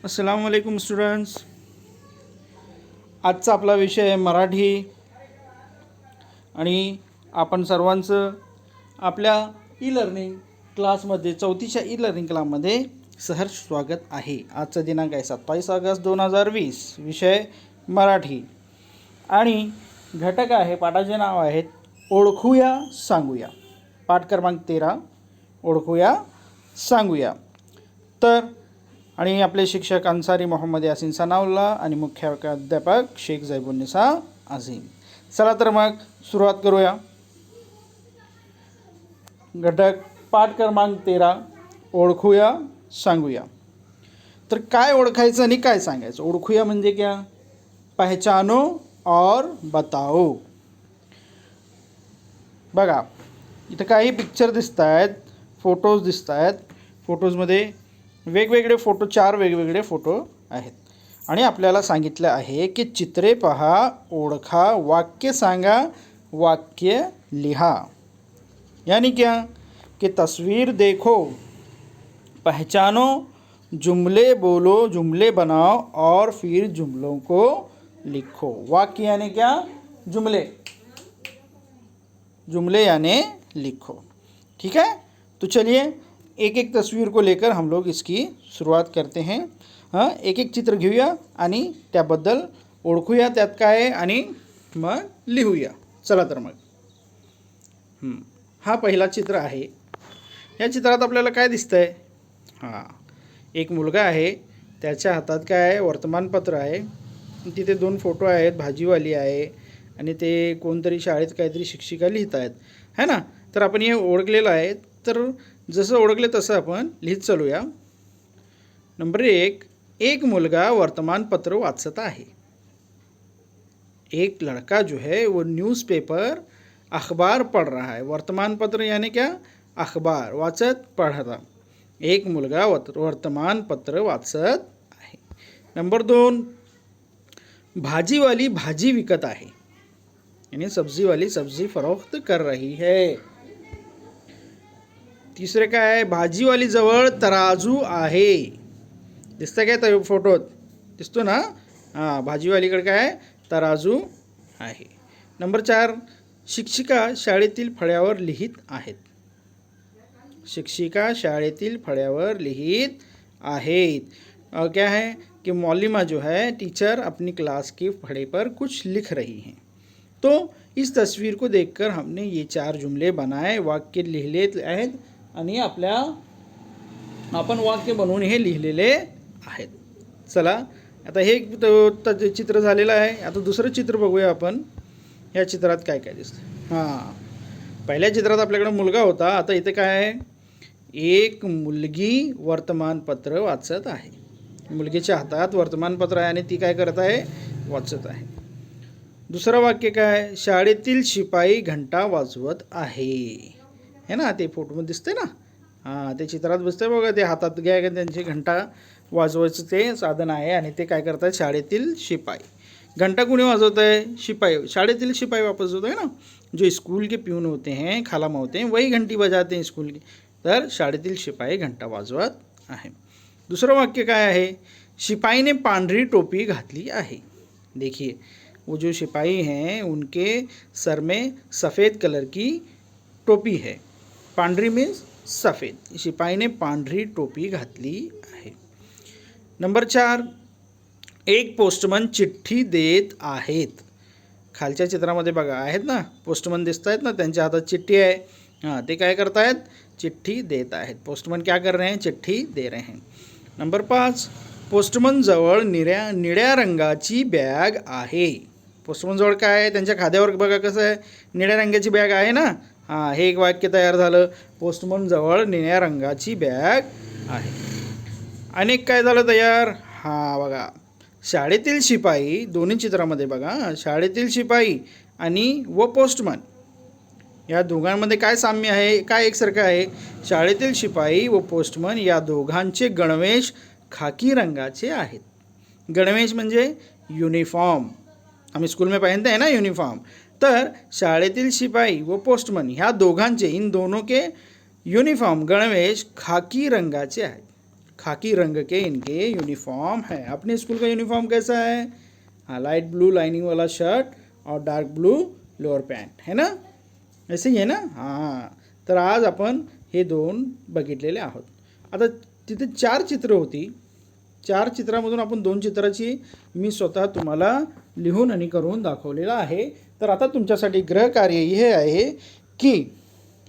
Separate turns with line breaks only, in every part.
अस्सलाम वालेकुम स्टुडंट्स. आजचा आपला विषय आहे मराठी आणि आपण सर्वांचं आपल्या ई लर्निंग क्लासमध्ये चौथीच्या ई लर्निंग क्लासमध्ये सहर्ष स्वागत आहे. आजचा दिनांक आहे 27 ऑगस्ट 2020. विषय मराठी आणि घटक आहे, पाठाचे नाव आहेत ओळखूया सांगूया. पाठ क्रमांक 13 ओळखूया सांगूया. तर आणि आपले शिक्षक अन्सारी मोहम्मद यासीन सनाउल्लाह आणि मुख्याध्यापक शेख झैबुन्निसा अझीम. चला तर मग सुरुवात करूया. घटक पाठ क्रमांक 13 ओळखूया सांगूया. तर काय ओळखायचं आणि काय सांगायचं? ओळखूया म्हणजे क्या? पहचानो और बताओ. बघा इथं काही पिक्चर दिसत आहेत, फोटोज दिसत आहेत. फोटोजमध्ये वेगवेगळे फोटो, 4 वेगवेगळे फोटो आहेत आणि आपल्याला सांगितलं आहे की चित्रे पहा, ओळखा, वाक्य सांगा, वाक्य लिहा. यानी क्या कि तस्वीर देखो, पहचानो, जुमले बोलो, जुमले बनाओ और फिर जुमलों को लिखो. वाक्य यानी क्या? जुमले. जुमले यानी लिखो. ठीक है, तो चलिए एक एक तस्वीर को लेकर हम लोग इसकी सुरुवात करते हैं. एक एक चित्र घेऊया आणि त्याबद्दल ओळखूया त्यात काय आहे आणि मग लिहूया. चला तर मग हा पहिला चित्र आहे. या चित्रात आपल्याला काय दिसतंय? एक मुलगा आहे, त्याच्या हातात काय आहे? वर्तमानपत्र आहे. तिथे 2 फोटो आहेत, भाजीवाली आहे आणि ते कोणतरी शाळेत काहीतरी शिक्षिका लिहित आहेत, है ना. तर आपण हे ओळखलेलं आहे. तर जसं ओळखले तसं आपण लिहित चालूया. नंबर 1, एक मुलगा वर्तमानपत्र वाचत आहे. एक लड़का जो है वो न्यूज़पेपर अखबार पढ़ रहा है. वर्तमानपत्र यानी क्या? अखबार. वाचत पढ़ता. एक मुलगा वर्तमानपत्र वाचत आहे. नंबर 2, भाजीवाली भाजी विकत आहे. यानी सब्जीवाली सब्जी फरोख्त कर रही है. तिसरे काय आहे? भाजीवाली जवळ तराजू आहे. दिसतं काय त्या फोटोत? दिसतो ना. भाजीवालीकडे काय आहे? तराजू आहे. नंबर 4, शिक्षिका शाळेतील फळ्यावर लिहित आहेत. शिक्षिका शाळेतील फळ्यावर लिहित आहेत. क्या है कि मौलिमा जो है टीचर अपनी क्लास के फड़े पर कुछ लिख रही हैं. तो इस तस्वीर को देखकर हमने ये 4 जुमले बनाए, वाक्य लिहिले आहेत आणि आपण वाक्य बनवून हे लिहिलेले आहेत. चला आता हे चित्र झालेलं आहे. आता दुसरं चित्र बघूया आपण. या चित्रात काय काय दिसतं? पहिल्या चित्रात आपल्याकडे मुलगा होता. आता इथे काय आहे? एक मुलगी वर्तमानपत्र वाचत आहे. मुलगीच्या हातात वर्तमानपत्र आहे आणि ती काय करत आहे? वाचत आहे. दुसरं वाक्य काय? शाळेतील शिपाई घंटा वाजवत आहे. है ना, ते फोटोमध्ये दिसते ना. ते चित्रात दिसतंय बघा. ते हातात घ्या, त्यांची घंटा वाजवायचं ते साधन आहे आणि ते काय करतात? शाळेतील शिपाई. घंटा कुणी वाजवत आहे? शिपाई. शाळेतील शिपाई वाजवत आहे ना. जो स्कूल के प्यून होते हैं, खालामा होते हैं, वही घंटी बजाते हैं स्कूल की. तर शाळेतील शिपाई घंटा वाजवत आहे. दुसरं वाक्य काय आहे? शिपाईने पांढरी टोपी घातली आहे. देखिए वो जो सिपाही हैं उनके सर में सफ़ेद कलर की टोपी है. पांढरी मीन्स सफ़ेद. शिपाईने पांढरी टोपी घातली आहे. नंबर 4, एक पोस्टमन चिठ्ठी देत आहेत. खालच्या चित्रामध्ये बघा आहेत ना, पोस्टमन दिसत आहेत ना, त्यांच्या हातात चिठ्ठी आहे. ते काय करत आहेत? चिठ्ठी देत आहेत. पोस्टमन क्या कर रहे हैं? चिठ्ठी दे रहे हैं. नंबर 5, पोस्टमन जवळ निळ्या रंगाची बॅग आहे. पोस्टमन जवळ काय आहे? त्यांच्या खाद्यावर बघा कसं आहे? निळ्या रंगाची बॅग आहे ना. हे एक वाक्य तयार झालं. पोस्टमन जवळ निळ्या रंगाची बॅग आहे. अनेक काय झालं तयार? बघा शाळेतील शिपाई. दोन्ही चित्रामध्ये बघा, शाळेतील शिपाई आणि व पोस्टमन या दोघांमध्ये काय साम्य आहे? काय एकसारखं आहे? शाळेतील शिपाई व पोस्टमन या दोघांचे गणवेश खाकी रंगाचे आहेत. गणवेश म्हणजे युनिफॉर्म. आम्ही स्कूल में पहनते हैं ना यूनिफॉर्म. तर शाळेतील शिपाई व पोस्टमन ह्या दोघांचे, इन दोनों के युनिफॉर्म गणवेश खाकी रंगाचे आहेत. खाकी रंग के इनके यूनिफॉर्म है। अपने स्कूल का यूनिफॉर्म कैसा है? हाँ, लाइट ब्लू लाइनिंग वाला शर्ट और डार्क ब्लू लोअर पॅन्ट है ना, ऐसे ही आहे ना. हां, तर आज आपण हे 2 बघितलेले आहोत. आता तिथे 4 चित्र होती. 4 चित्रामधून आपण 2 चित्राची मी स्वतः तुम्हाला लिहून आणि करून दाखवलेलं आहे. तर आता तुमच्यासाठी गृहकार्य हे आहे की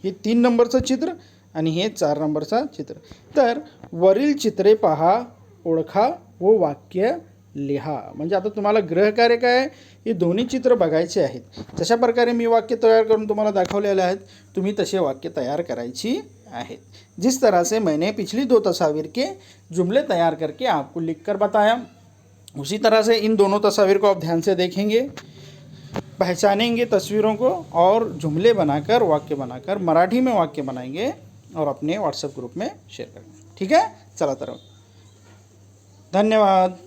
हे 3 नंबरचं चित्र आणि हे 4 नंबरचं चित्र. तर वरील चित्रे पहा, ओळखा व वाक्य लिहा. म्हणजे आता तुम्हाला गृहकार्य काय आहे, हे दोन्ही चित्र बघायचे आहेत. जशा प्रकारे मी वाक्य तयार करून तुम्हाला दाखवलेले आहेत, तुम्ही तसे वाक्य तयार करायची आहेत. जिस तरह से मैंने पिछली 2 तस्वीर के जुमले तैयार करके आपको लिख कर बताया, उसी तरह से इन दोनों तस्वीर को आप ध्यान से देखेंगे, पहचानेंगे तस्वीरों को और जुमले बनाकर वाक्य बनाकर मराठी में वाक्य बनाएंगे और अपने व्हाट्सएप ग्रुप में शेयर करेंगे. ठीक है, चला तर धन्यवाद.